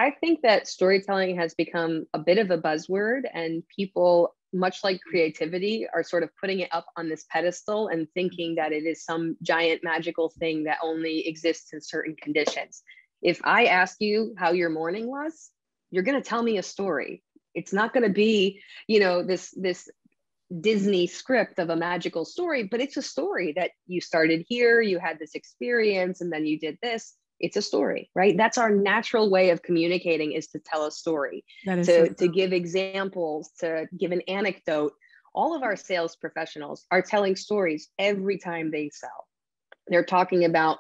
I think that storytelling has become a bit of a buzzword, and people, much like creativity, are sort of putting it up on this pedestal and thinking that it is some giant magical thing that only exists in certain conditions. If I ask you how your morning was, you're going to tell me a story. It's not going to be, this Disney script of a magical story, but it's a story that you started here, you had this experience, and then you did this. It's a story, right? That's our natural way of communicating, is to tell a story, That is so to give examples, to give an anecdote. All of our sales professionals are telling stories every time they sell. They're talking about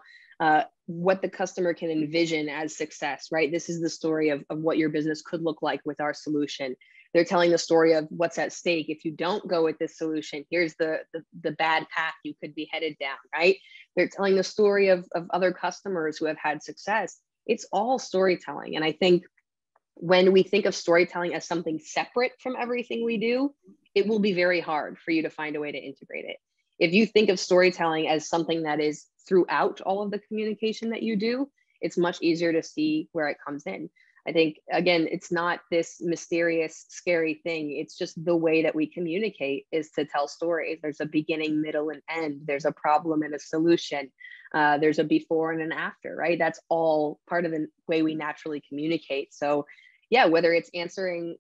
what the customer can envision as success, right? This is the story of what your business could look like with our solution. They're telling the story of what's at stake. If you don't go with this solution, here's the bad path you could be headed down, right? They're telling the story of other customers who have had success. It's all storytelling. And I think when we think of storytelling as something separate from everything we do, it will be very hard for you to find a way to integrate it. If you think of storytelling as something that is throughout all of the communication that you do, it's much easier to see where it comes in. I think, again, it's not this mysterious, scary thing. It's just the way that we communicate is to tell stories. There's a beginning, middle, and end. There's a problem and a solution. There's a before and an after, right? That's all part of the way we naturally communicate. So yeah, whether it's answering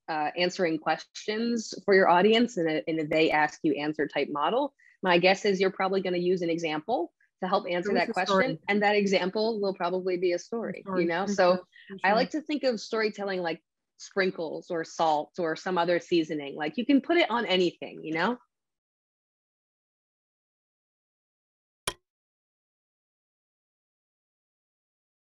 questions for your audience in a they ask you answer type model, my guess is you're probably going to use an example to help answer that question. And that example will probably be a story, So I like to think of storytelling like sprinkles or salt or some other seasoning. Like you can put it on anything,